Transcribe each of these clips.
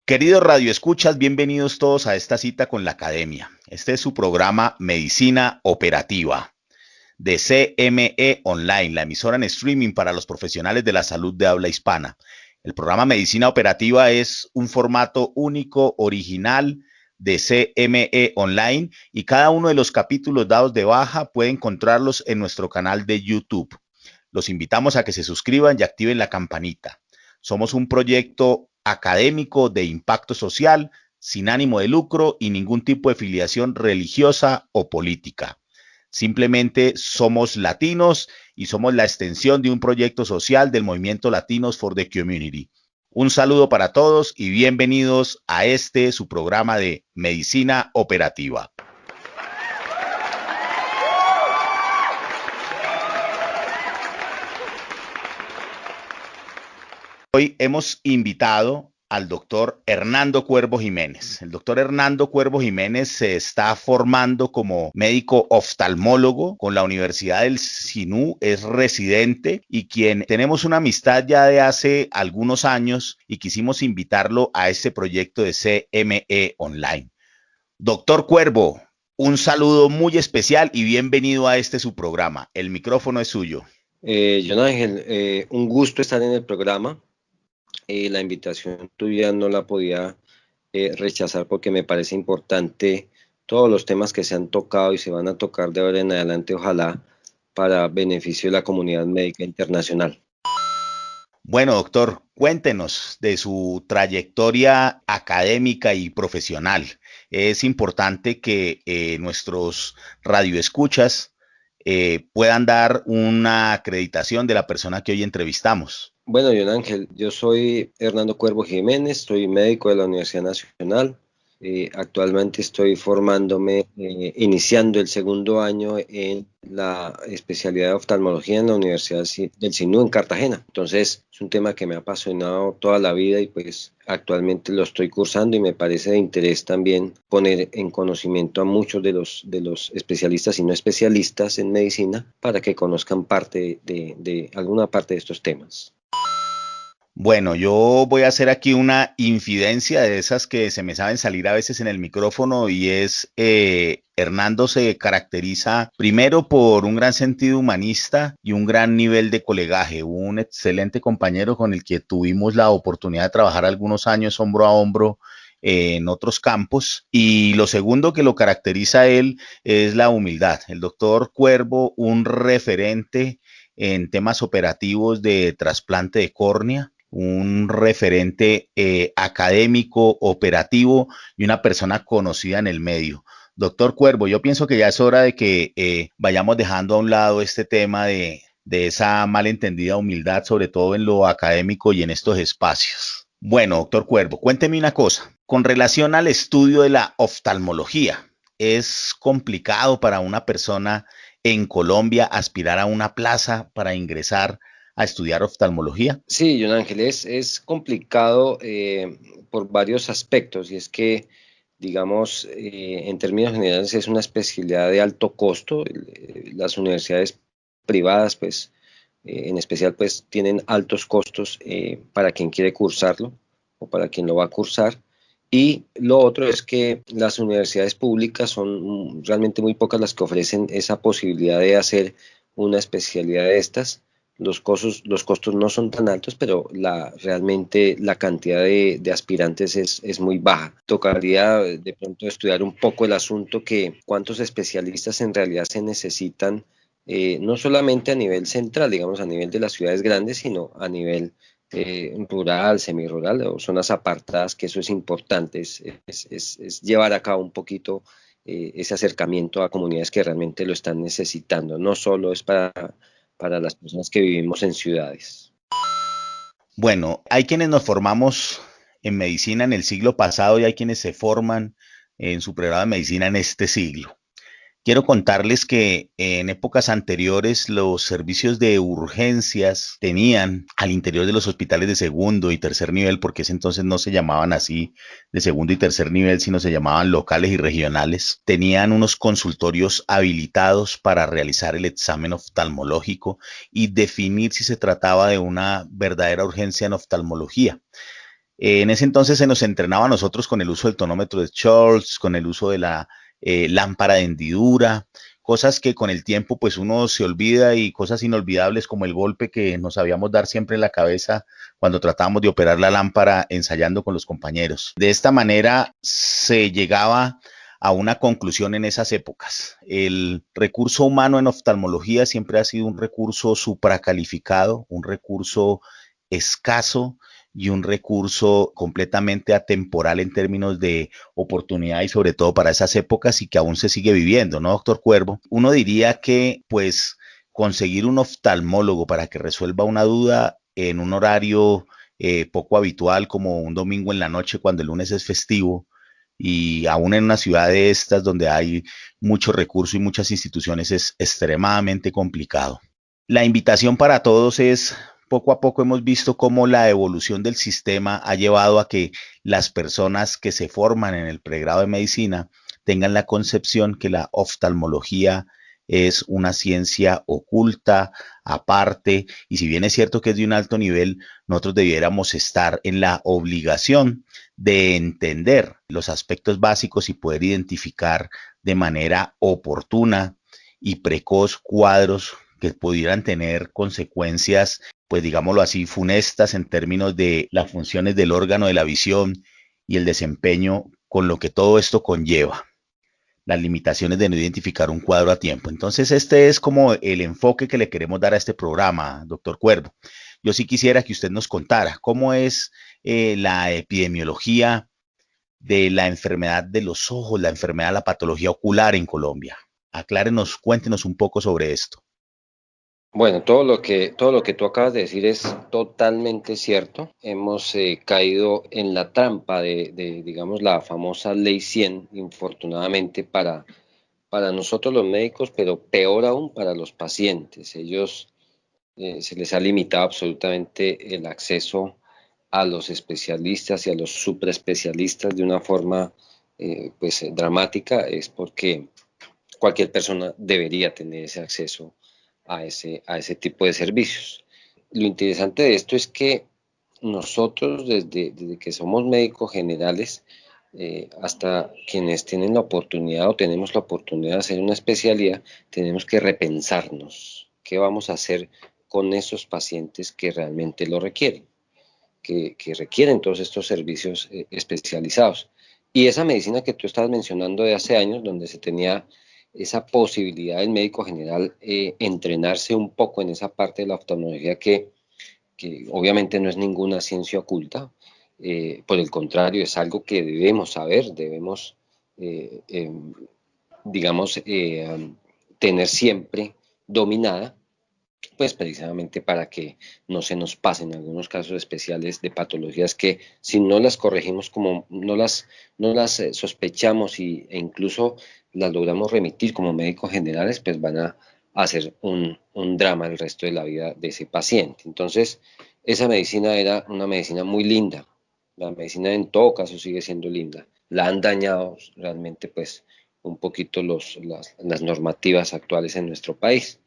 Queridos radioescuchas, bienvenidos todos a esta cita con la academia. Este es su programa Medicina Operativa de CME Online, la emisora en streaming para los profesionales de la salud de habla hispana. El programa Medicina Operativa es un formato único, original de CME Online, y cada uno de los capítulos dados de baja puede encontrarlos en nuestro canal de YouTube. Los invitamos a que se suscriban y activen la campanita. Somos un proyecto académico de impacto social, sin ánimo de lucro y ningún tipo de filiación religiosa o política. Simplemente somos latinos y somos la extensión de un proyecto social del movimiento Latinos for the Community. Un saludo para todos y bienvenidos a su programa de Medicina Operativa. Hoy hemos invitado al doctor Hernando Cuervo Jiménez. El doctor Hernando Cuervo Jiménez se está formando como médico oftalmólogo con la Universidad del SINU, es residente y quien tenemos una amistad ya de hace algunos años y quisimos invitarlo a este proyecto de CME Online. Doctor Cuervo, un saludo muy especial y bienvenido a su programa. El micrófono es suyo. John Ángel, un gusto estar en el programa. La invitación tuya no la podía rechazar porque me parece importante todos los temas que se han tocado y se van a tocar de ahora en adelante, ojalá para beneficio de la comunidad médica internacional. Bueno, doctor, cuéntenos de su trayectoria académica y profesional. Es importante que nuestros radioescuchas puedan dar una acreditación de la persona que hoy entrevistamos. Bueno, John Ángel, yo soy Hernando Cuervo Jiménez, soy médico de la Universidad Nacional. Actualmente estoy formándome, iniciando el segundo año en la especialidad de oftalmología en la Universidad del SINU en Cartagena. Entonces, es un tema que me ha apasionado toda la vida y pues actualmente lo estoy cursando y me parece de interés también poner en conocimiento a muchos de los especialistas y no especialistas en medicina para que conozcan alguna parte de estos temas. Bueno, yo voy a hacer aquí una infidencia de esas que se me saben salir a veces en el micrófono y Hernando se caracteriza primero por un gran sentido humanista y un gran nivel de colegaje, un excelente compañero con el que tuvimos la oportunidad de trabajar algunos años hombro a hombro en otros campos. Y lo segundo que lo caracteriza a él es la humildad. El doctor Cuervo, un referente en temas operativos de trasplante de córnea, un referente académico, operativo y una persona conocida en el medio. Doctor Cuervo, yo pienso que ya es hora de que vayamos dejando a un lado este tema de esa malentendida humildad, sobre todo en lo académico y en estos espacios. Bueno, doctor Cuervo, cuénteme una cosa. Con relación al estudio de la oftalmología, ¿es complicado para una persona en Colombia aspirar a una plaza para ingresar a estudiar oftalmología? Sí, John Ángel, es complicado por varios aspectos y es que, digamos, en términos generales es una especialidad de alto costo. Las universidades privadas, pues, en especial, pues, tienen altos costos para quien quiere cursarlo o para quien lo va a cursar. Y lo otro es que las universidades públicas son realmente muy pocas las que ofrecen esa posibilidad de hacer una especialidad de estas. Los costos no son tan altos, pero realmente la cantidad de aspirantes es muy baja. Tocaría de pronto estudiar un poco el asunto, que cuántos especialistas en realidad se necesitan, no solamente a nivel central, digamos a nivel de las ciudades grandes, sino a nivel rural, semirural o zonas apartadas, que eso es importante, es llevar a cabo un poquito ese acercamiento a comunidades que realmente lo están necesitando. No solo es para las personas que vivimos en ciudades. Bueno, hay quienes nos formamos en medicina en el siglo pasado y hay quienes se forman en su pregrado de medicina en este siglo. Quiero contarles que en épocas anteriores los servicios de urgencias tenían al interior de los hospitales de segundo y tercer nivel, porque ese entonces no se llamaban así de segundo y tercer nivel, sino se llamaban locales y regionales, tenían unos consultorios habilitados para realizar el examen oftalmológico y definir si se trataba de una verdadera urgencia en oftalmología. En ese entonces se nos entrenaba a nosotros con el uso del tonómetro de Schultz, con el uso de la lámpara de hendidura, cosas que con el tiempo pues uno se olvida y cosas inolvidables como el golpe que nos sabíamos dar siempre en la cabeza cuando tratábamos de operar la lámpara ensayando con los compañeros. De esta manera se llegaba a una conclusión en esas épocas. El recurso humano en oftalmología siempre ha sido un recurso supracalificado, un recurso escaso y un recurso completamente atemporal en términos de oportunidad y sobre todo para esas épocas y que aún se sigue viviendo, ¿no, doctor Cuervo? Uno diría que pues conseguir un oftalmólogo para que resuelva una duda en un horario poco habitual como un domingo en la noche cuando el lunes es festivo y aún en una ciudad de estas donde hay mucho recurso y muchas instituciones es extremadamente complicado. La invitación para todos es, poco a poco hemos visto cómo la evolución del sistema ha llevado a que las personas que se forman en el pregrado de medicina tengan la concepción que la oftalmología es una ciencia oculta, aparte, y si bien es cierto que es de un alto nivel, nosotros debiéramos estar en la obligación de entender los aspectos básicos y poder identificar de manera oportuna y precoz cuadros que pudieran tener consecuencias, pues digámoslo así, funestas en términos de las funciones del órgano de la visión y el desempeño con lo que todo esto conlleva, las limitaciones de no identificar un cuadro a tiempo. Entonces, este es como el enfoque que le queremos dar a este programa, doctor Cuervo. Yo sí quisiera que usted nos contara cómo es la epidemiología de la enfermedad de los ojos, la enfermedad, la patología ocular en Colombia. Aclárenos, cuéntenos un poco sobre esto. Bueno, todo lo que tú acabas de decir es totalmente cierto. Hemos caído en la trampa digamos, la famosa Ley 100, infortunadamente para nosotros los médicos, pero peor aún para los pacientes. Ellos se les ha limitado absolutamente el acceso a los especialistas y a los superespecialistas de una forma pues dramática. Es porque cualquier persona debería tener ese acceso a ese tipo de servicios. Lo interesante de esto es que nosotros, desde que somos médicos generales, hasta quienes tienen la oportunidad o tenemos la oportunidad de hacer una especialidad, tenemos que repensarnos qué vamos a hacer con esos pacientes que realmente lo requieren, que requieren todos estos servicios especializados. Y esa medicina que tú estabas mencionando de hace años, donde se tenía esa posibilidad del médico general entrenarse un poco en esa parte de la oftalmología que obviamente no es ninguna ciencia oculta, por el contrario, es algo que debemos saber, debemos, eh, eh, digamos, tener siempre dominada, pues precisamente para que no se nos pasen algunos casos especiales de patologías que si no las corregimos como no las sospechamos e incluso las logramos remitir como médicos generales, pues van a hacer un drama el resto de la vida de ese paciente. Entonces, esa medicina era una medicina muy linda. La medicina en todo caso sigue siendo linda. La han dañado realmente pues un poquito las normativas actuales en nuestro país.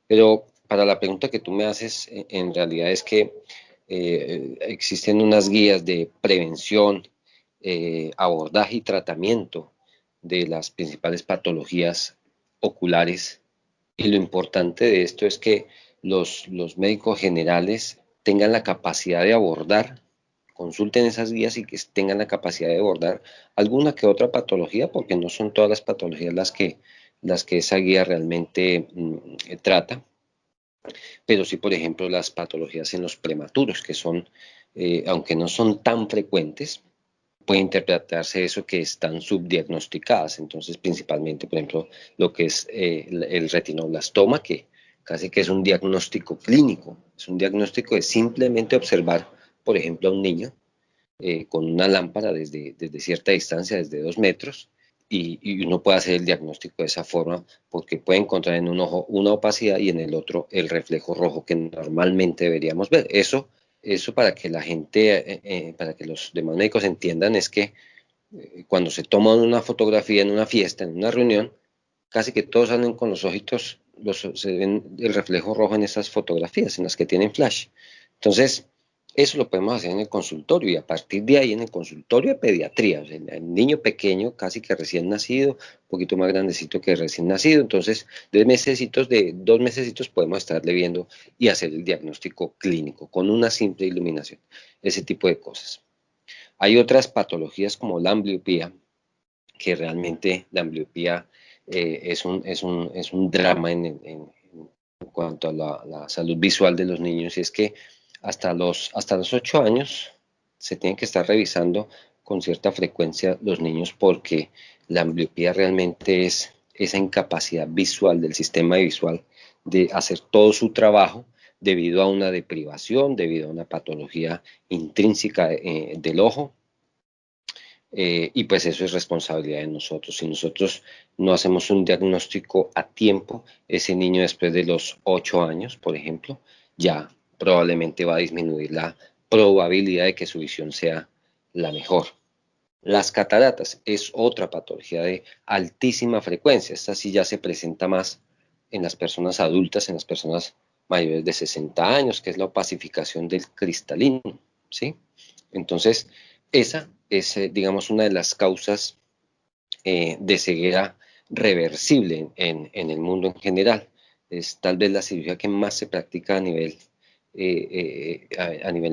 Pero para la pregunta que tú me haces, en realidad es que existen unas guías de prevención, abordaje y tratamiento de las principales patologías oculares. Y lo importante de esto es que los médicos generales tengan la capacidad de abordar, consulten esas guías y que tengan la capacidad de abordar alguna que otra patología, porque no son todas las patologías las que esa guía realmente trata, pero sí, por ejemplo, las patologías en los prematuros, que son, aunque no son tan frecuentes, puede interpretarse eso que están subdiagnosticadas. Entonces, principalmente, por ejemplo, lo que es el retinoblastoma, que casi que es un diagnóstico clínico, es un diagnóstico de simplemente observar, por ejemplo, a un niño con una lámpara desde cierta distancia, desde 2 metros, y uno puede hacer el diagnóstico de esa forma porque puede encontrar en un ojo una opacidad y en el otro el reflejo rojo que normalmente deberíamos ver. Eso para que la gente, para que los demás médicos entiendan es que cuando se toma una fotografía en una fiesta, en una reunión, casi que todos salen con los ojitos, se ven el reflejo rojo en esas fotografías, en las que tienen flash. Entonces, eso lo podemos hacer en el consultorio y a partir de ahí en el consultorio de pediatría, o sea, el niño pequeño, casi que recién nacido, un poquito más grandecito que recién nacido, entonces de 2 mesecitos podemos estarle viendo y hacer el diagnóstico clínico con una simple iluminación, ese tipo de cosas. Hay otras patologías como la ambliopía, que realmente la ambliopía es un drama en cuanto a la salud visual de los niños, y es que hasta los 8 años se tienen que estar revisando con cierta frecuencia los niños porque la ambliopía realmente es esa incapacidad visual del sistema visual de hacer todo su trabajo debido a una deprivación, debido a una patología intrínseca del ojo, y pues eso es responsabilidad de nosotros. Si nosotros no hacemos un diagnóstico a tiempo, ese niño después de los 8 años, por ejemplo, ya probablemente va a disminuir la probabilidad de que su visión sea la mejor. Las cataratas es otra patología de altísima frecuencia. Esta sí ya se presenta más en las personas adultas, en las personas mayores de 60 años, que es la opacificación del cristalino, ¿sí? Entonces, esa es, digamos, una de las causas de ceguera reversible en el mundo en general. Es tal vez la cirugía que más se practica a nivel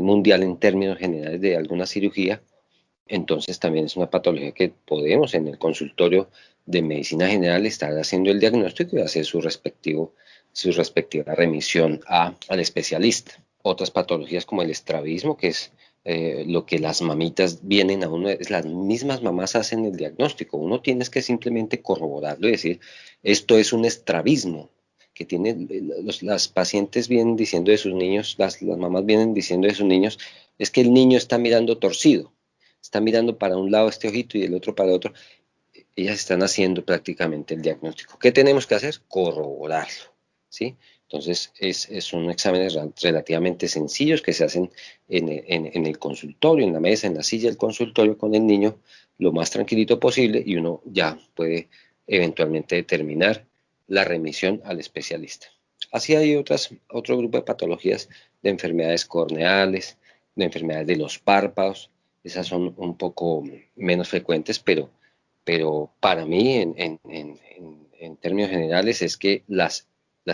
mundial en términos generales de alguna cirugía. Entonces también es una patología que podemos en el consultorio de medicina general estar haciendo el diagnóstico y hacer su respectiva remisión al especialista. Otras patologías como el estrabismo, que es lo que las mamitas vienen a uno, es las mismas mamás hacen el diagnóstico. Uno tiene que simplemente corroborarlo y decir, esto es un estrabismo que las pacientes vienen diciendo de sus niños, las mamás vienen diciendo de sus niños, es que el niño está mirando torcido, está mirando para un lado este ojito y el otro para otro. Ellas están haciendo prácticamente el diagnóstico. ¿Qué tenemos que hacer? Corroborarlo, ¿sí? Entonces, son exámenes relativamente sencillos que se hacen en el consultorio, en la mesa, en la silla del consultorio con el niño, lo más tranquilito posible, y uno ya puede eventualmente determinar la remisión al especialista. Así hay otro grupo de patologías de enfermedades corneales, de enfermedades de los párpados. Esas son un poco menos frecuentes, pero para mí, en términos generales, es que las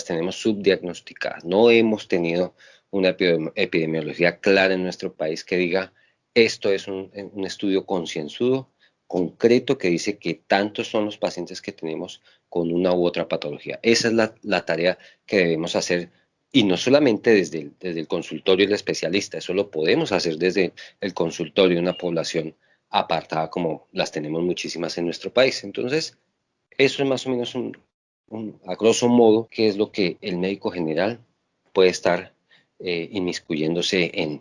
tenemos subdiagnosticadas. No hemos tenido una epidemiología clara en nuestro país que diga, esto es un estudio concienzudo, concreto, que dice que tantos son los pacientes que tenemos con una u otra patología. Esa es la tarea que debemos hacer, y no solamente desde el consultorio del especialista, eso lo podemos hacer desde el consultorio de una población apartada como las tenemos muchísimas en nuestro país. Entonces, eso es más o menos a grosso modo, qué es lo que el médico general puede estar inmiscuyéndose en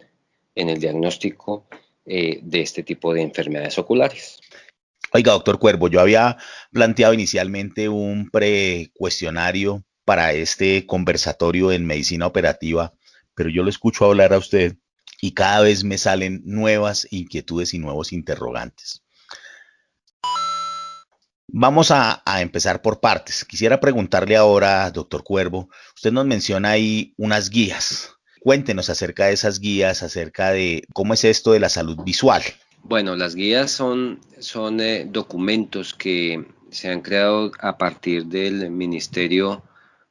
el diagnóstico de este tipo de enfermedades oculares. Oiga, doctor Cuervo, yo había planteado inicialmente un precuestionario para este conversatorio en medicina operativa, pero yo lo escucho hablar a usted y cada vez me salen nuevas inquietudes y nuevos interrogantes. Vamos a empezar por partes. Quisiera preguntarle ahora, doctor Cuervo, usted nos menciona ahí unas guías. Cuéntenos acerca de esas guías, acerca de cómo es esto de la salud visual. Bueno, las guías son documentos que se han creado a partir del Ministerio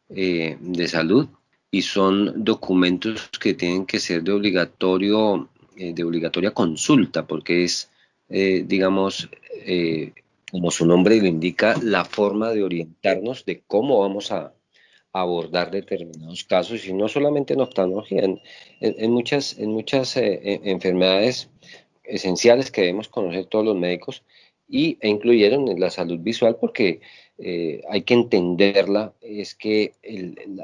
de Salud, y son documentos que tienen que ser de obligatoria consulta, porque es, digamos, como su nombre lo indica, la forma de orientarnos de cómo vamos a abordar determinados casos, y no solamente en oftalmología, en muchas enfermedades esenciales que debemos conocer todos los médicos, e incluyeron en la salud visual, porque hay que entenderla, es que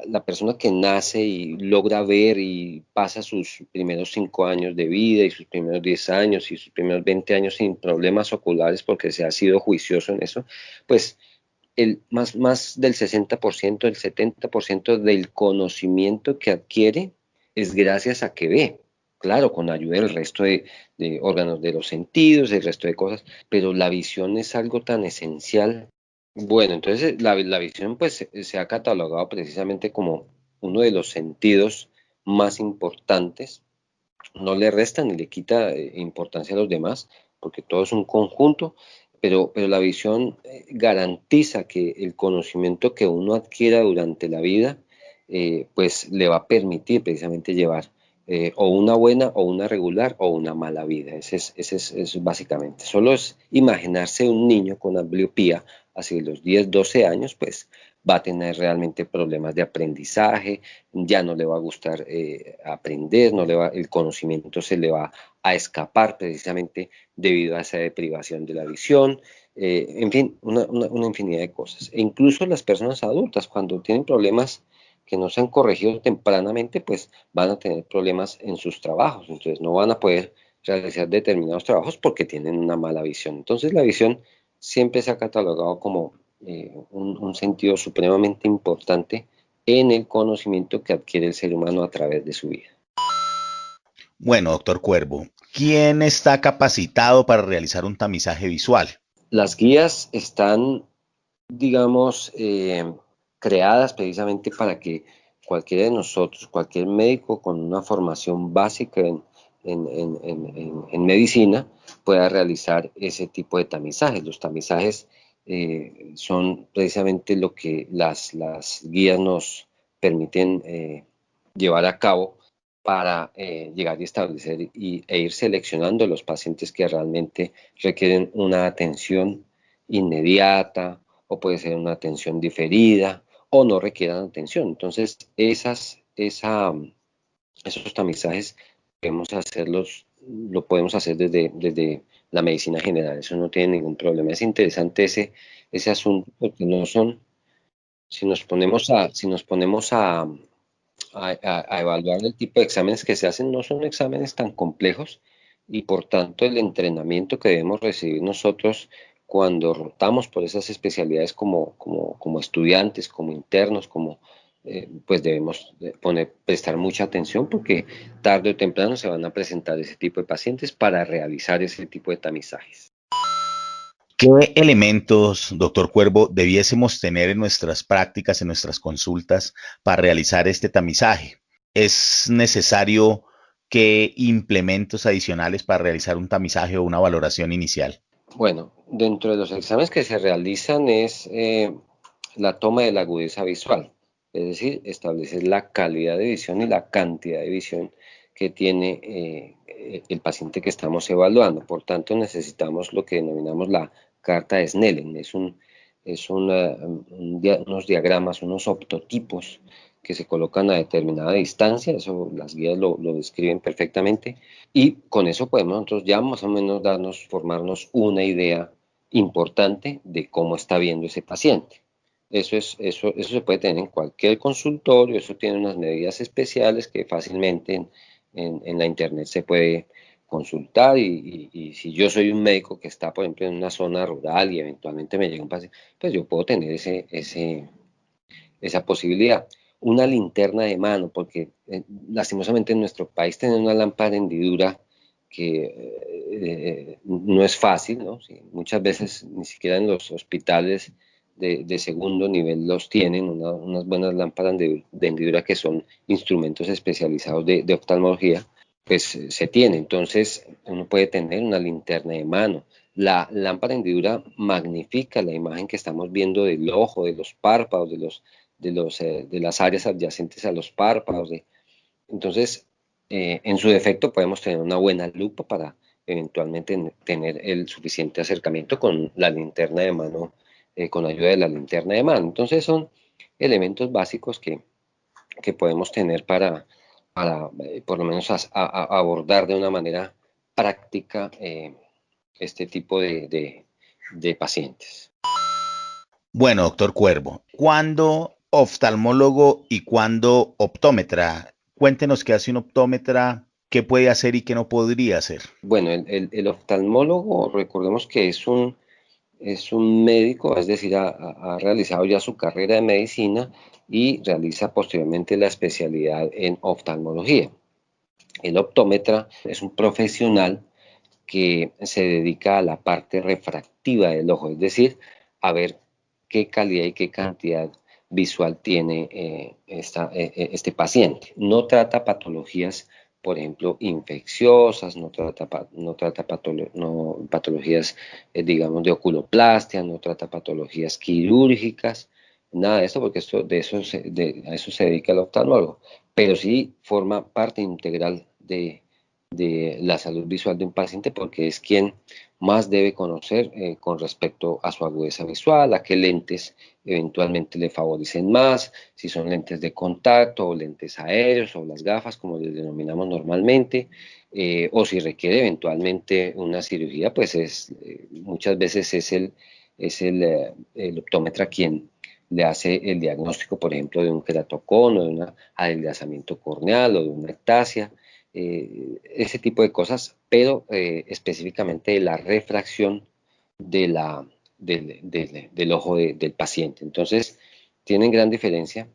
la persona que nace y logra ver y pasa sus primeros 5 años de vida y sus primeros 10 años y sus primeros 20 años sin problemas oculares porque se ha sido juicioso en eso, pues más del 60%, el 70% del conocimiento que adquiere es gracias a que ve. Claro, con ayuda del resto de órganos de los sentidos, el resto de cosas, pero la visión es algo tan esencial. Bueno, entonces la visión pues se ha catalogado precisamente como uno de los sentidos más importantes. No le resta ni le quita importancia a los demás, porque todo es un conjunto, pero la visión garantiza que el conocimiento que uno adquiera durante la vida, pues le va a permitir precisamente llevar o una buena o una regular o una mala vida. Ese es básicamente. Solo es imaginarse un niño con ambliopía hacia los 10, 12 años, pues va a tener realmente problemas de aprendizaje, ya no le va a gustar aprender, el conocimiento se le va a escapar precisamente debido a esa deprivación de la visión, en fin, una infinidad de cosas. E incluso las personas adultas, cuando tienen problemas que no se han corregido tempranamente, pues van a tener problemas en sus trabajos, entonces no van a poder realizar determinados trabajos porque tienen una mala visión. Entonces la visión siempre se ha catalogado como un sentido supremamente importante en el conocimiento que adquiere el ser humano a través de su vida. Bueno, doctor Cuervo, ¿quién está capacitado para realizar un tamizaje visual? Las guías están, digamos, creadas precisamente para que cualquiera de nosotros, cualquier médico con una formación básica en medicina, pueda realizar ese tipo de tamizajes. Los tamizajes son precisamente lo que las guías nos permiten llevar a cabo para llegar y establecer e ir seleccionando los pacientes que realmente requieren una atención inmediata o puede ser una atención diferida o no requieran atención. Entonces, esos tamizajes lo podemos hacer desde la medicina general, eso no tiene ningún problema. Es interesante ese asunto porque no son, si nos ponemos a evaluar el tipo de exámenes que se hacen, no son exámenes tan complejos y por tanto el entrenamiento que debemos recibir nosotros cuando rotamos por esas especialidades como estudiantes, como internos, pues debemos prestar mucha atención porque tarde o temprano se van a presentar ese tipo de pacientes para realizar ese tipo de tamizajes. ¿Qué elementos, doctor Cuervo, debiésemos tener en nuestras prácticas, en nuestras consultas para realizar este tamizaje? ¿Es necesario qué implementos adicionales para realizar un tamizaje o una valoración inicial? Bueno, dentro de los exámenes que se realizan es la toma de la agudeza visual, es decir, establecer la calidad de visión y la cantidad de visión que tiene el paciente que estamos evaluando. Por tanto, necesitamos lo que denominamos la carta de Snellen. Unos diagramas, unos optotipos que se colocan a determinada distancia, eso las guías lo describen perfectamente, y con eso podemos nosotros ya más o menos formarnos una idea importante de cómo está viendo ese paciente. Eso se puede tener en cualquier consultorio, eso tiene unas medidas especiales que fácilmente en la internet se puede consultar y si yo soy un médico que está, por ejemplo, en una zona rural y eventualmente me llega un paciente, pues yo puedo tener esa posibilidad. Una linterna de mano, porque lastimosamente en nuestro país tener una lámpara de hendidura que no es fácil, ¿no? Sí, muchas veces ni siquiera en los hospitales de segundo nivel los tienen, unas buenas lámparas de hendidura que son instrumentos especializados de oftalmología, pues se tiene. Entonces uno puede tener una linterna de mano. La lámpara de hendidura magnifica la imagen que estamos viendo del ojo, de los párpados, de las áreas adyacentes a los párpados. Entonces, en su defecto podemos tener una buena lupa para eventualmente tener el suficiente acercamiento con la linterna de mano, con ayuda de la linterna de mano. Entonces son elementos básicos que podemos tener para por lo menos abordar de una manera práctica este tipo de pacientes. Bueno, doctor Cuervo, ¿cuándo oftalmólogo y cuándo optómetra? Cuéntenos qué hace un optómetra, qué puede hacer y qué no podría hacer. Bueno, el oftalmólogo, recordemos que es un médico, es decir, ha realizado ya su carrera de medicina y realiza posteriormente la especialidad en oftalmología. El optómetra es un profesional que se dedica a la parte refractiva del ojo, es decir, a ver qué calidad y qué cantidad visual tiene este paciente. No trata patologías, por ejemplo, infecciosas, no patologías, digamos, de oculoplastia, no trata patologías quirúrgicas, nada de eso, porque a eso se dedica el oftalmólogo, pero sí forma parte integral de la salud visual de un paciente porque es quien más debe conocer con respecto a su agudeza visual, a qué lentes eventualmente le favorecen más, si son lentes de contacto o lentes aéreos o las gafas como les denominamos normalmente, o si requiere eventualmente una cirugía, pues muchas veces el optómetra quien le hace el diagnóstico, por ejemplo, de un queratocono, de un adelgazamiento corneal o de una ectasia, ese tipo de cosas, pero específicamente de la refracción de del ojo del paciente. Entonces, tienen gran diferencia,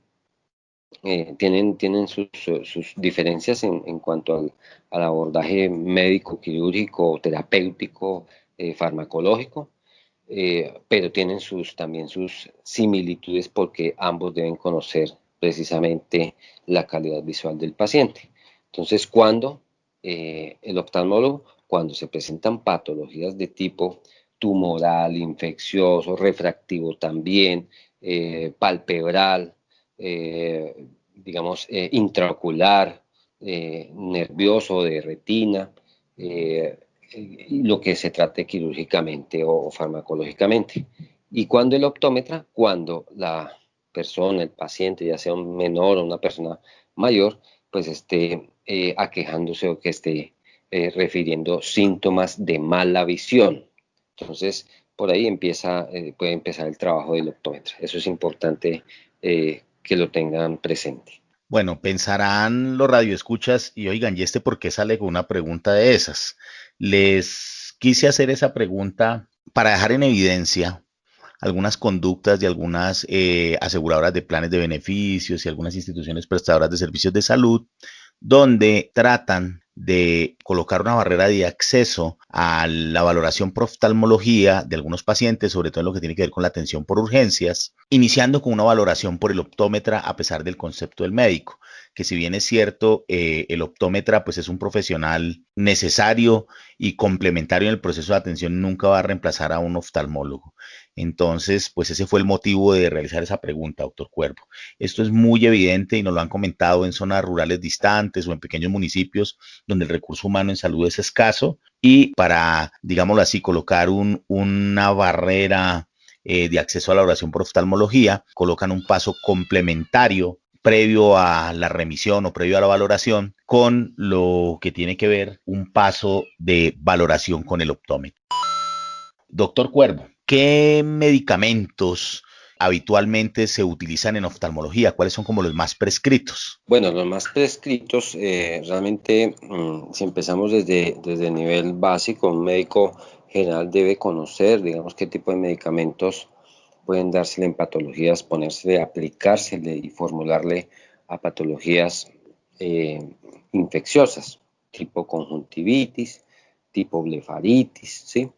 tienen sus diferencias en cuanto al abordaje médico, quirúrgico, terapéutico, farmacológico, pero tienen también sus similitudes porque ambos deben conocer precisamente la calidad visual del paciente. Entonces, cuando el oftalmólogo, cuando se presentan patologías de tipo tumoral, infeccioso, refractivo también, palpebral, intraocular, nervioso, de retina, eh, lo que se trate quirúrgicamente o farmacológicamente. Y cuando el optómetra, cuando la persona, el paciente, ya sea un menor o una persona mayor, pues esté aquejándose o que esté refiriendo síntomas de mala visión. Entonces, por ahí puede empezar el trabajo del optómetra. Eso es importante que lo tengan presente. Bueno, pensarán los radioescuchas y oigan, ¿y este por qué sale con una pregunta de esas? Les quise hacer esa pregunta para dejar en evidencia algunas conductas de algunas aseguradoras de planes de beneficios y algunas instituciones prestadoras de servicios de salud, donde tratan de colocar una barrera de acceso a la valoración por oftalmología de algunos pacientes, sobre todo en lo que tiene que ver con la atención por urgencias, iniciando con una valoración por el optómetra a pesar del concepto del médico, que si bien es cierto, el optómetra pues es un profesional necesario y complementario en el proceso de atención, nunca va a reemplazar a un oftalmólogo. Entonces, pues ese fue el motivo de realizar esa pregunta, doctor Cuervo. Esto es muy evidente y nos lo han comentado en zonas rurales distantes o en pequeños municipios donde el recurso humano en salud es escaso y para, digámoslo así, colocar una barrera de acceso a la oración por oftalmología, colocan un paso complementario previo a la remisión o previo a la valoración con lo que tiene que ver un paso de valoración con el optómetro. Doctor Cuervo, ¿qué medicamentos habitualmente se utilizan en oftalmología? ¿Cuáles son como los más prescritos? Bueno, los más prescritos, realmente, si empezamos desde el nivel básico, un médico general debe conocer, digamos, qué tipo de medicamentos pueden dársele en patologías, ponérsele, aplicársele y formularle a patologías eh, infecciosas, tipo conjuntivitis, tipo blefaritis, ¿sí?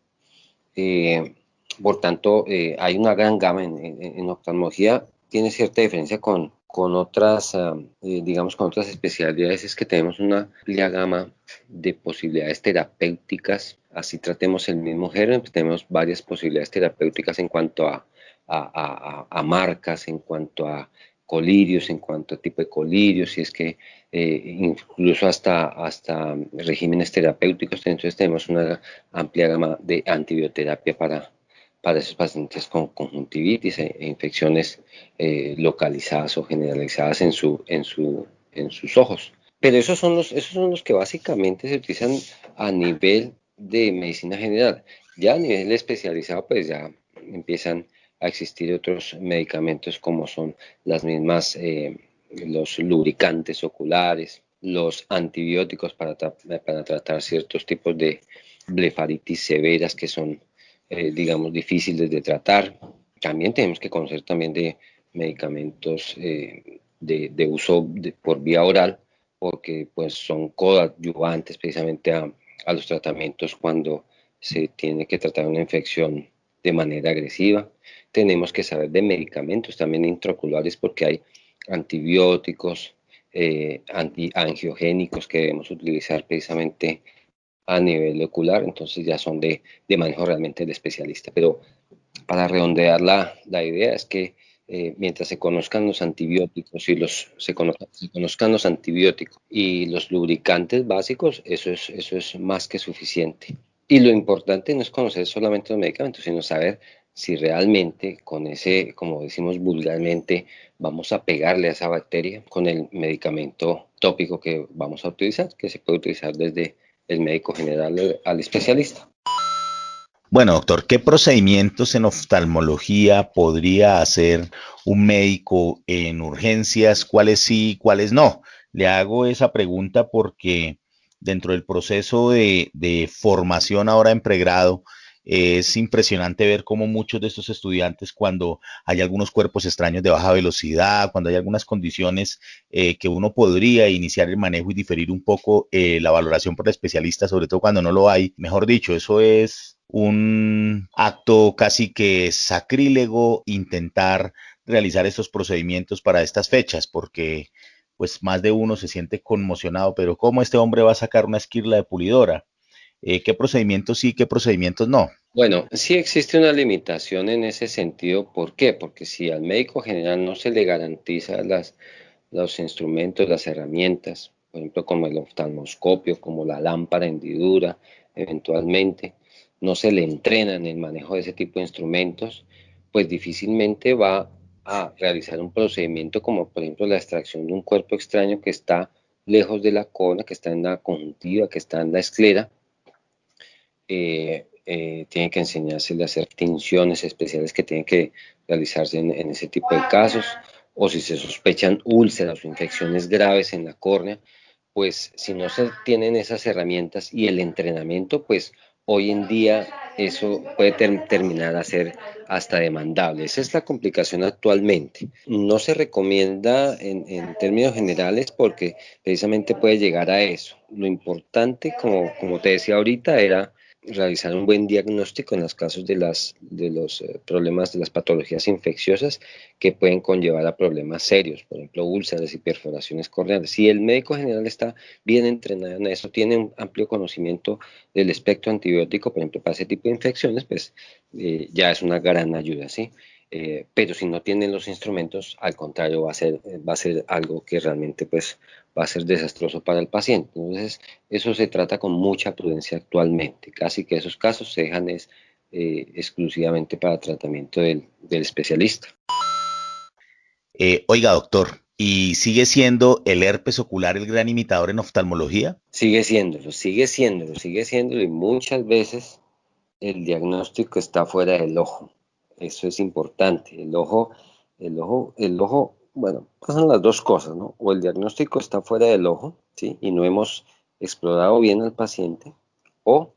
Eh, por tanto, hay una gran gama en oftalmología, tiene cierta diferencia con otras, digamos, con otras especialidades, es que tenemos una amplia gama de posibilidades terapéuticas, así tratemos el mismo género, pues tenemos varias posibilidades terapéuticas en cuanto a marcas, en cuanto a colirios, en cuanto a tipo de colirios, si es que incluso hasta regímenes terapéuticos, entonces tenemos una amplia gama de antibioterapia para esos pacientes con conjuntivitis e infecciones localizadas o generalizadas en sus ojos. Pero esos son los que básicamente se utilizan a nivel de medicina general. Ya a nivel especializado, pues ya empiezan a existir otros medicamentos como son las mismas, los lubricantes oculares, los antibióticos para tratar ciertos tipos de blefaritis severas que son, digamos, difíciles de tratar. También tenemos que conocer también de medicamentos de uso por vía oral, porque pues son coadyuvantes precisamente a los tratamientos cuando se tiene que tratar una infección de manera agresiva. Tenemos que saber de medicamentos también intraoculares porque hay antibióticos, antiangiogénicos que debemos utilizar precisamente a nivel ocular, entonces ya son de manejo realmente del especialista. Pero para redondear la idea es que mientras se conozcan los antibióticos y se conozcan los antibióticos y los lubricantes básicos, eso es más que suficiente. Y lo importante no es conocer solamente los medicamentos, sino saber si realmente con ese, como decimos vulgarmente, vamos a pegarle a esa bacteria con el medicamento tópico que vamos a utilizar, que se puede utilizar desde el médico general al especialista. Bueno, doctor, ¿qué procedimientos en oftalmología podría hacer un médico en urgencias? ¿Cuáles sí, cuáles no? Le hago esa pregunta porque dentro del proceso de formación ahora en pregrado, es impresionante ver cómo muchos de estos estudiantes, cuando hay algunos cuerpos extraños de baja velocidad, cuando hay algunas condiciones que uno podría iniciar el manejo y diferir un poco la valoración por el especialista, sobre todo cuando no lo hay, mejor dicho, eso es un acto casi que sacrílego intentar realizar estos procedimientos para estas fechas, porque pues más de uno se siente conmocionado, pero ¿cómo este hombre va a sacar una esquirla de pulidora? ¿Qué procedimientos sí, qué procedimientos no? Bueno, sí existe una limitación en ese sentido. ¿Por qué? Porque si al médico general no se le garantiza los instrumentos, las herramientas, por ejemplo, como el oftalmoscopio, como la lámpara hendidura, eventualmente, no se le entrena en el manejo de ese tipo de instrumentos, pues difícilmente va a realizar un procedimiento como, por ejemplo, la extracción de un cuerpo extraño que está lejos de la córnea, que está en la conjuntiva, que está en la esclera. Tiene que enseñársele a hacer tinciones especiales que tienen que realizarse en ese tipo de casos, o si se sospechan úlceras o infecciones graves en la córnea, pues si no se tienen esas herramientas y el entrenamiento, pues hoy en día eso puede terminar a ser hasta demandable. Esa es la complicación actualmente. No se recomienda en términos generales porque precisamente puede llegar a eso. Lo importante, como te decía ahorita, era realizar un buen diagnóstico en los casos de los problemas de las patologías infecciosas que pueden conllevar a problemas serios, por ejemplo, úlceras y perforaciones corneales. Si el médico general está bien entrenado en eso, tiene un amplio conocimiento del espectro antibiótico, por ejemplo, para ese tipo de infecciones, pues ya es una gran ayuda, ¿sí? Pero si no tienen los instrumentos, al contrario, va a ser algo que realmente pues, va a ser desastroso para el paciente. Entonces, eso se trata con mucha prudencia actualmente. Casi que esos casos se dejan exclusivamente para tratamiento del especialista. Oiga, doctor, ¿y sigue siendo el herpes ocular el gran imitador en oftalmología? Sigue siéndolo y muchas veces el diagnóstico está fuera del ojo. Eso es importante. El ojo, bueno, pasan las dos cosas, ¿no? O el diagnóstico está fuera del ojo, ¿sí? Y no hemos explorado bien al paciente, o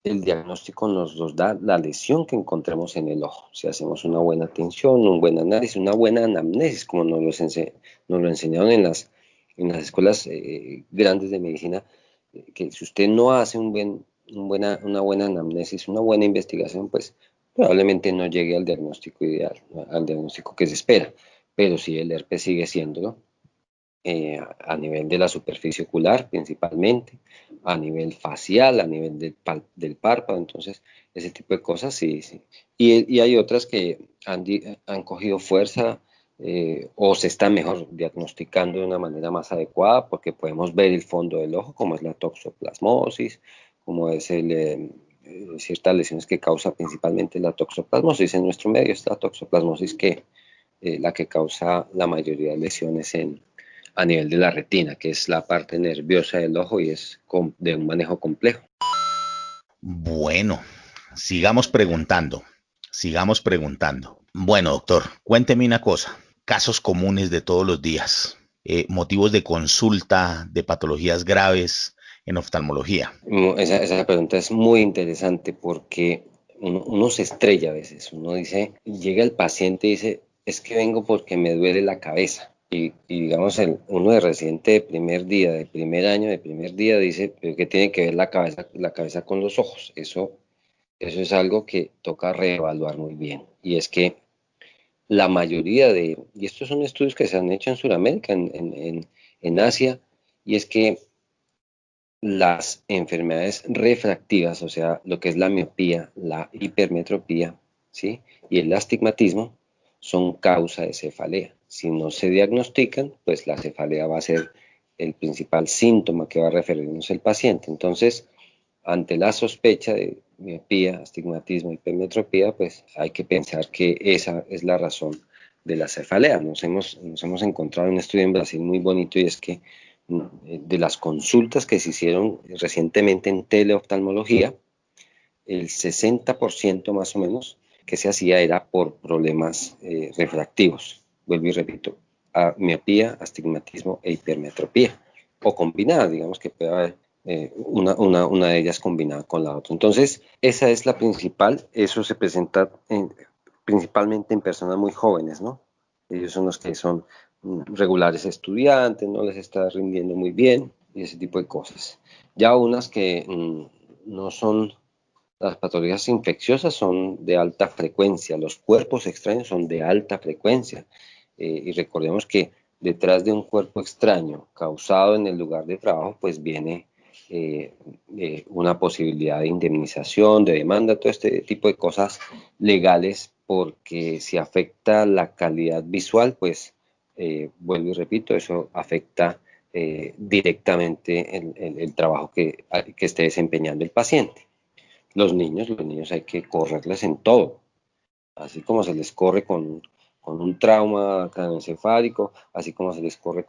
el diagnóstico nos da la lesión que encontremos en el ojo. Si hacemos una buena atención, un buen análisis, una buena anamnesis, como nos lo enseñaron en las escuelas grandes de medicina, que si usted no hace una buena anamnesis, una buena investigación, pues probablemente no llegue al diagnóstico ideal, ¿no? Al diagnóstico que se espera. Pero si el herpes sigue siéndolo, a nivel de la superficie ocular principalmente, a nivel facial, a nivel del párpado, entonces ese tipo de cosas sí, sí. Y hay otras que han cogido fuerza o se está mejor diagnosticando de una manera más adecuada porque podemos ver el fondo del ojo, como es la toxoplasmosis, como es ciertas lesiones que causa principalmente la toxoplasmosis. En nuestro medio es la toxoplasmosis la que causa la mayoría de lesiones a nivel de la retina, que es la parte nerviosa del ojo y es de un manejo complejo. Bueno, sigamos preguntando, sigamos preguntando. Bueno, doctor, cuénteme una cosa. Casos comunes de todos los días, motivos de consulta de patologías graves en oftalmología. Esa pregunta es muy interesante porque uno se estrella a veces. Uno dice, llega el paciente y dice, es que vengo porque me duele la cabeza. Y digamos, uno de residente de primer día, de primer año, de primer día, dice, pero ¿qué tiene que ver la cabeza con los ojos? Eso es algo que toca reevaluar muy bien. Y es que la mayoría y estos son estudios que se han hecho en Sudamérica, en Asia, y es que las enfermedades refractivas, o sea, lo que es la miopía, la hipermetropía, ¿sí? Y el astigmatismo son causa de cefalea. Si no se diagnostican, pues la cefalea va a ser el principal síntoma que va a referirnos el paciente. Entonces, ante la sospecha de miopía, astigmatismo, hipermetropía, pues hay que pensar que esa es la razón de la cefalea. Nos hemos encontrado un estudio en Brasil muy bonito y es que de las consultas que se hicieron recientemente en teleoftalmología, el 60% más o menos que se hacía era por problemas refractivos. Vuelvo y repito, miopía, astigmatismo e hipermetropía. O combinada, digamos que puede haber una de ellas combinada con la otra. Entonces, esa es la principal. Eso se presenta principalmente en personas muy jóvenes, ¿no? Ellos son los que son regulares estudiantes, no les está rindiendo muy bien y ese tipo de cosas. Ya unas que no son, las patologías infecciosas son de alta frecuencia, los cuerpos extraños son de alta frecuencia. Y recordemos que detrás de un cuerpo extraño causado en el lugar de trabajo, pues viene una posibilidad de indemnización, de demanda, todo este tipo de cosas legales, porque si afecta la calidad visual, pues vuelvo y repito, eso afecta directamente el trabajo que esté desempeñando el paciente. Los niños hay que correrles en todo, así como se les corre con un trauma craneoencefálico, así como se les corre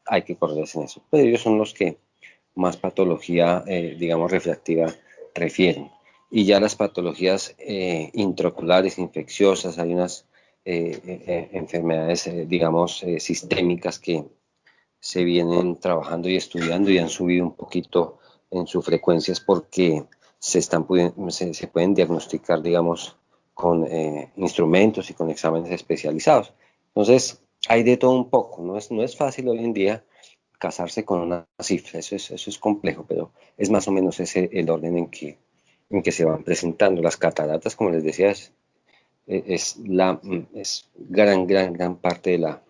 hay que correrles en eso. Pero ellos son los que más patología, digamos, refractiva refieren. Y ya las patologías intraoculares, infecciosas, hay unas enfermedades, digamos, sistémicas que se vienen trabajando y estudiando y han subido un poquito en sus frecuencias porque se pueden diagnosticar, digamos, con instrumentos y con exámenes especializados. Entonces, hay de todo un poco, no es fácil hoy en día casarse con una cifra, eso es complejo, pero es más o menos ese el orden en que se van presentando. Las cataratas, como les decía, es gran parte de la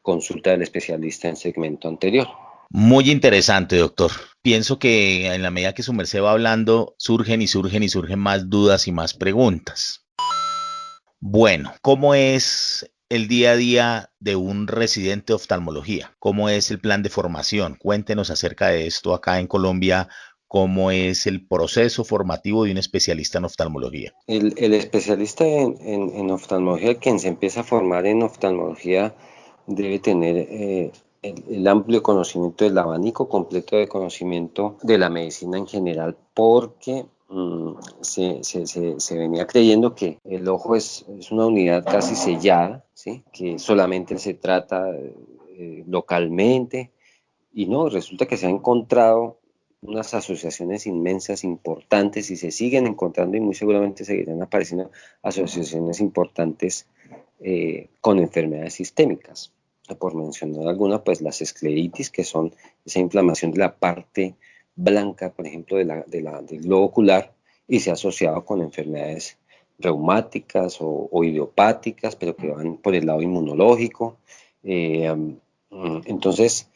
consulta del especialista en segmento anterior. Muy interesante, doctor. Pienso que en la medida que su merced va hablando, surgen y surgen y surgen más dudas y más preguntas. Bueno, ¿cómo es el día a día de un residente de oftalmología? ¿Cómo es el plan de formación? Cuéntenos acerca de esto acá en Colombia. ¿Cómo es el proceso formativo de un especialista en oftalmología? El especialista en oftalmología, quien se empieza a formar en oftalmología, debe tener el amplio conocimiento del abanico completo de conocimiento de la medicina en general, porque se venía creyendo que el ojo es una unidad casi sellada, ¿sí? Que solamente se trata localmente, y no, resulta que se han encontrado unas asociaciones inmensas, importantes, y se siguen encontrando y muy seguramente seguirán apareciendo asociaciones importantes con enfermedades sistémicas. Por mencionar alguna, pues las escleritis, que son esa inflamación de la parte blanca, por ejemplo, del globo ocular, y se ha asociado con enfermedades reumáticas o idiopáticas, pero que van por el lado inmunológico. Entonces,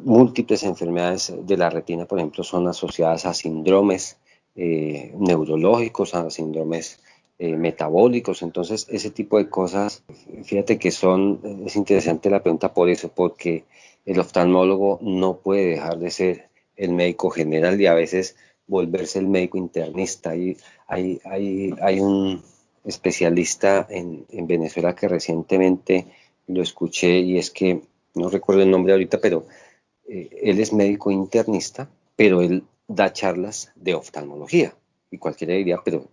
múltiples enfermedades de la retina, por ejemplo, son asociadas a síndromes neurológicos, a síndromes metabólicos. Entonces, ese tipo de cosas, fíjate que es interesante la pregunta por eso, porque el oftalmólogo no puede dejar de ser el médico general y a veces volverse el médico internista. Hay un especialista en Venezuela que recientemente lo escuché y es que no recuerdo el nombre ahorita, pero él es médico internista, pero él da charlas de oftalmología. Y cualquiera diría, pero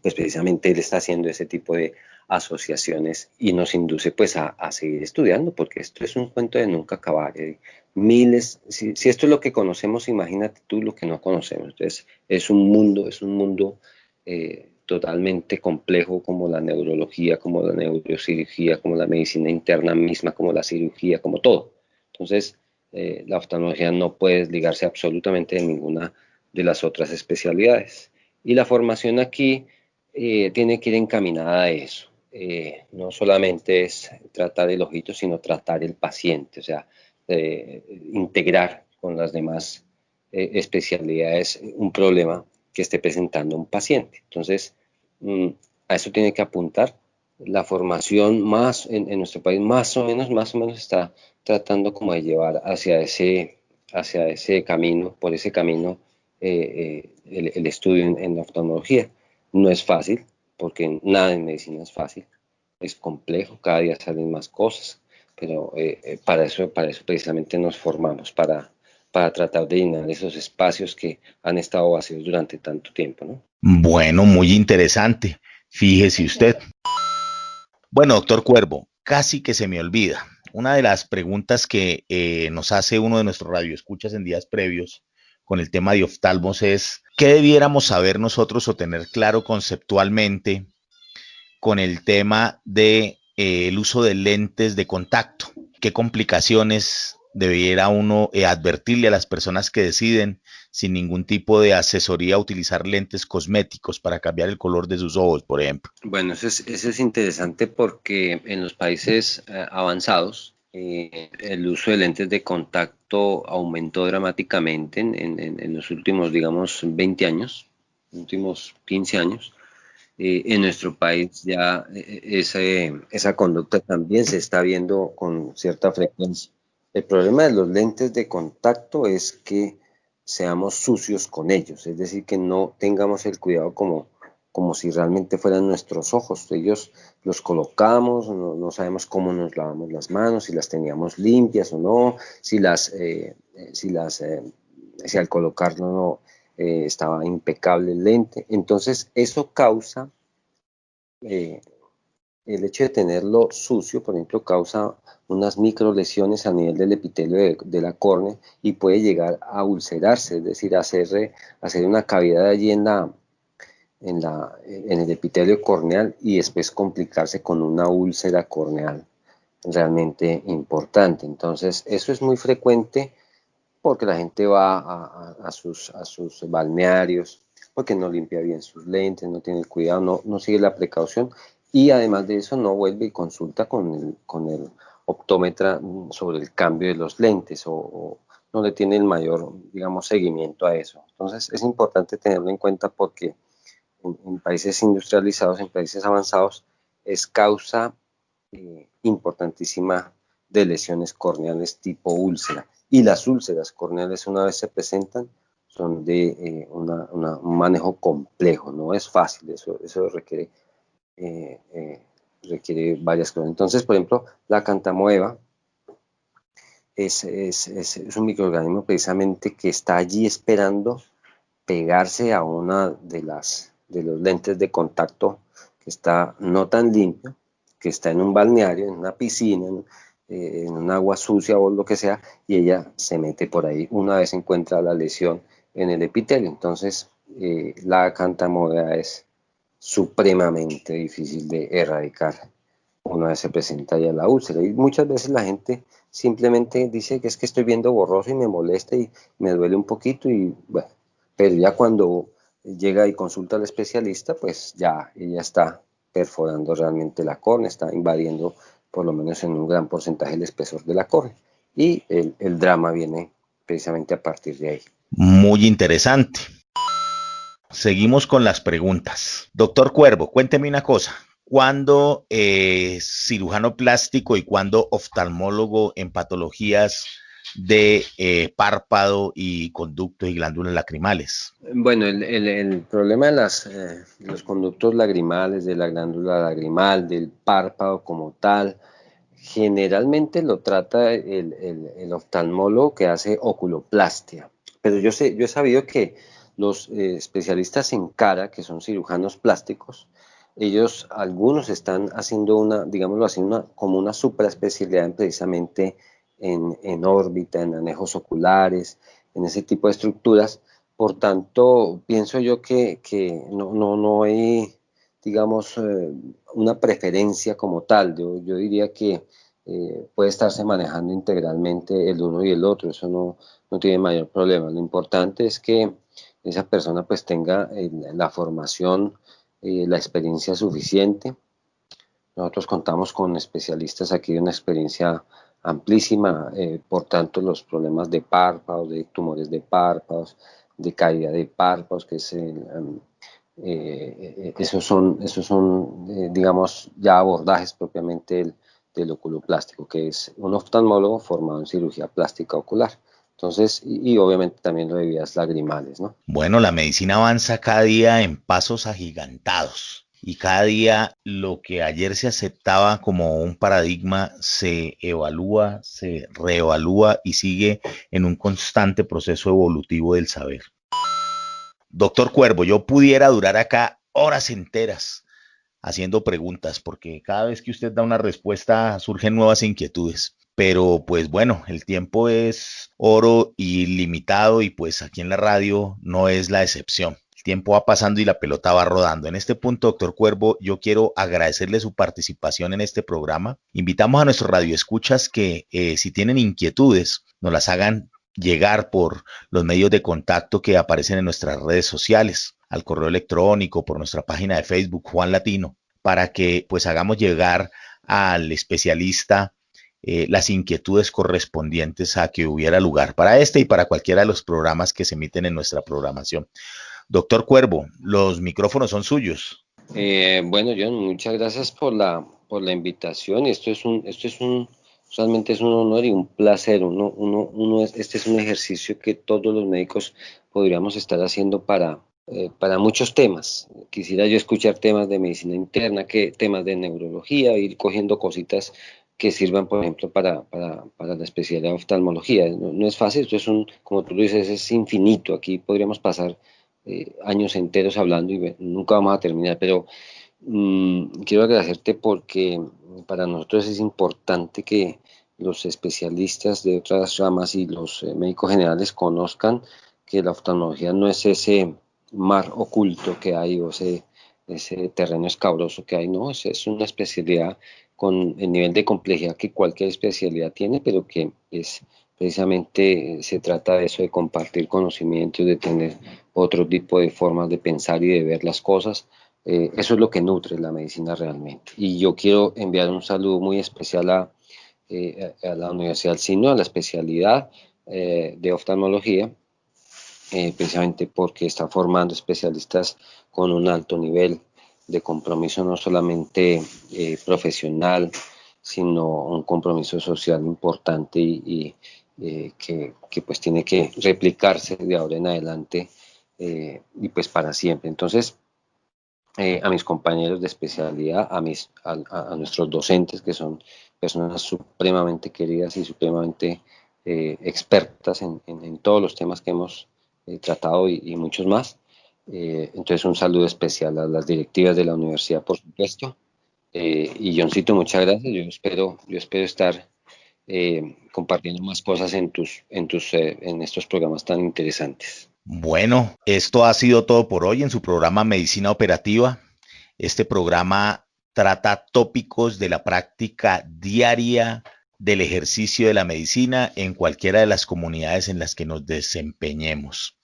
pues precisamente él está haciendo ese tipo de asociaciones y nos induce pues a seguir estudiando, porque esto es un cuento de nunca acabar. Miles, si esto es lo que conocemos, imagínate tú lo que no conocemos. Entonces, es un mundo totalmente complejo, como la neurología, como la neurocirugía, como la medicina interna misma, como la cirugía, como todo. Entonces, la oftalmología no puede desligarse absolutamente de ninguna de las otras especialidades. Y la formación aquí tiene que ir encaminada a eso. No solamente es tratar el ojito, sino tratar el paciente, o sea, integrar con las demás especialidades un problema que esté presentando un paciente. Entonces, a eso tiene que apuntar. La formación más en nuestro país más o menos está tratando como de llevar hacia ese camino, por ese camino, el estudio en la oftalmología. No es fácil, porque nada en medicina es fácil, es complejo, cada día salen más cosas, pero para eso precisamente nos formamos, para tratar de llenar esos espacios que han estado vacíos durante tanto tiempo, ¿no? Bueno, muy interesante. Fíjese usted. Bueno, doctor Cuervo, casi que se me olvida. Una de las preguntas que nos hace uno de nuestros radioescuchas en días previos con el tema de oftalmos es, ¿qué debiéramos saber nosotros o tener claro conceptualmente con el tema de el uso de lentes de contacto? ¿Qué complicaciones debiera uno advertirle a las personas que deciden sin ningún tipo de asesoría utilizar lentes cosméticos para cambiar el color de sus ojos, por ejemplo? Bueno, eso es interesante porque en los países avanzados el uso de lentes de contacto aumentó dramáticamente en los últimos, digamos, 20 años, últimos 15 años. En nuestro país ya esa conducta también se está viendo con cierta frecuencia. El problema de los lentes de contacto es que seamos sucios con ellos, es decir, que no tengamos el cuidado como si realmente fueran nuestros ojos. Ellos los colocamos, no sabemos cómo nos lavamos las manos, si las teníamos limpias o no, si las, si al colocarlo no, estaba impecable el lente. Entonces, eso causa, eh, el hecho de tenerlo sucio, por ejemplo, causa unas micro lesiones a nivel del epitelio de la córnea y puede llegar a ulcerarse, es decir, hacer una cavidad allí en el epitelio corneal y después complicarse con una úlcera corneal realmente importante. Entonces, eso es muy frecuente porque la gente va a sus balnearios, porque no limpia bien sus lentes, no tiene el cuidado, no sigue la precaución y además de eso no vuelve y consulta con el optómetra sobre el cambio de los lentes o no le tiene el mayor, digamos, seguimiento a eso. Entonces es importante tenerlo en cuenta porque en países industrializados, en países avanzados, es causa importantísima de lesiones corneales tipo úlcera. Y las úlceras corneales, una vez se presentan, son de un manejo complejo, no es fácil, eso requiere varias cosas. Entonces, por ejemplo, la cantamoeba es un microorganismo precisamente que está allí esperando pegarse a una de los lentes de contacto que está no tan limpio, que está en un balneario, en una piscina, en un agua sucia o lo que sea, y ella se mete por ahí una vez encuentra la lesión en el epitelio. Entonces, la acantamoeba es supremamente difícil de erradicar una vez se presenta ya la úlcera. Y muchas veces la gente simplemente dice que es que estoy viendo borroso y me molesta y me duele un poquito y bueno, pero ya cuando llega y consulta al especialista, pues ya ella está perforando realmente la córnea, está invadiendo por lo menos en un gran porcentaje el espesor de la córnea. Y el drama viene precisamente a partir de ahí. Muy interesante. Seguimos con las preguntas. Doctor Cuervo, cuénteme una cosa. ¿Cuándo cirujano plástico y cuándo oftalmólogo en patologías de párpado y conductos y glándulas lacrimales? Bueno, el problema de los conductos lagrimales, de la glándula lagrimal, del párpado como tal, generalmente lo trata el oftalmólogo que hace oculoplastia. Pero yo he sabido que los especialistas en cara, que son cirujanos plásticos, ellos, algunos están haciendo digámoslo así, como una supraespecialidad precisamente en órbita, en anejos oculares, en ese tipo de estructuras. Por tanto, pienso yo que no hay, digamos, una preferencia como tal. Yo diría que puede estarse manejando integralmente el uno y el otro, eso no tiene mayor problema. Lo importante es que esa persona pues tenga la formación, la experiencia suficiente. Nosotros contamos con especialistas aquí de una experiencia amplísima, por tanto los problemas de párpados, de tumores de párpados, de caída de párpados, que es esos son digamos, ya abordajes propiamente del oculoplástico, que es un oftalmólogo formado en cirugía plástica ocular. Entonces, y obviamente también lo de vías lagrimales, ¿no? Bueno, la medicina avanza cada día en pasos agigantados y cada día lo que ayer se aceptaba como un paradigma se evalúa, se reevalúa y sigue en un constante proceso evolutivo del saber. Doctor Cuervo, yo pudiera durar acá horas enteras haciendo preguntas, porque cada vez que usted da una respuesta surgen nuevas inquietudes. Pero pues bueno, el tiempo es oro y limitado y pues aquí en la radio no es la excepción. El tiempo va pasando y la pelota va rodando. En este punto, doctor Cuervo, yo quiero agradecerle su participación en este programa. Invitamos a nuestros radioescuchas que si tienen inquietudes, nos las hagan llegar por los medios de contacto que aparecen en nuestras redes sociales, al correo electrónico, por nuestra página de Facebook, Juan Latino, para que pues hagamos llegar al especialista las inquietudes correspondientes a que hubiera lugar para este y para cualquiera de los programas que se emiten en nuestra programación. Doctor Cuervo, los micrófonos son suyos. Bueno, John, muchas gracias por la invitación. Realmente es un honor y un placer. Este es un ejercicio que todos los médicos podríamos estar haciendo para muchos temas. Quisiera yo escuchar temas de medicina interna, temas de neurología, ir cogiendo cositas que sirvan, por ejemplo, para la especialidad de oftalmología. No es fácil, como tú lo dices, es infinito. Aquí podríamos pasar años enteros hablando y nunca vamos a terminar, pero quiero agradecerte porque para nosotros es importante que los especialistas de otras ramas y los médicos generales conozcan que la oftalmología no es ese mar oculto que hay o ese terreno escabroso que hay, no, es una especialidad con el nivel de complejidad que cualquier especialidad tiene, pero que es precisamente se trata de eso, de compartir conocimientos, de tener otro tipo de formas de pensar y de ver las cosas. Eso es lo que nutre la medicina realmente. Y yo quiero enviar un saludo muy especial a la Universidad del Signo, a la especialidad de oftalmología, precisamente porque está formando especialistas con un alto nivel de compromiso, no solamente profesional, sino un compromiso social importante que pues tiene que replicarse de ahora en adelante y pues para siempre. Entonces, a mis compañeros de especialidad, a nuestros docentes, que son personas supremamente queridas y supremamente expertas en todos los temas que hemos tratado y muchos más. Entonces, un saludo especial a las directivas de la universidad, por supuesto. Y Johncito, muchas gracias. Yo espero estar compartiendo más cosas en estos programas tan interesantes. Bueno, esto ha sido todo por hoy en su programa Medicina Operativa. Este programa trata tópicos de la práctica diaria del ejercicio de la medicina en cualquiera de las comunidades en las que nos desempeñemos.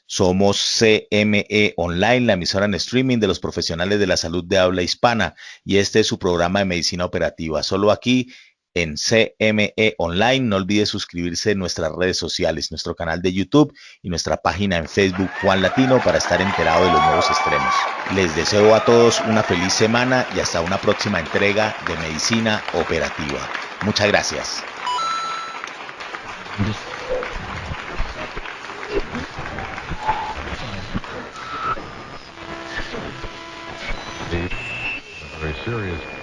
Somos CME Online, la emisora en streaming de los profesionales de la salud de habla hispana, y este es su programa de medicina operativa. Solo aquí en CME Online. No olvide suscribirse en nuestras redes sociales, nuestro canal de YouTube y nuestra página en Facebook Juan Latino para estar enterado de los nuevos estrenos. Les deseo a todos una feliz semana y hasta una próxima entrega de Medicina Operativa. Muchas gracias. Very serious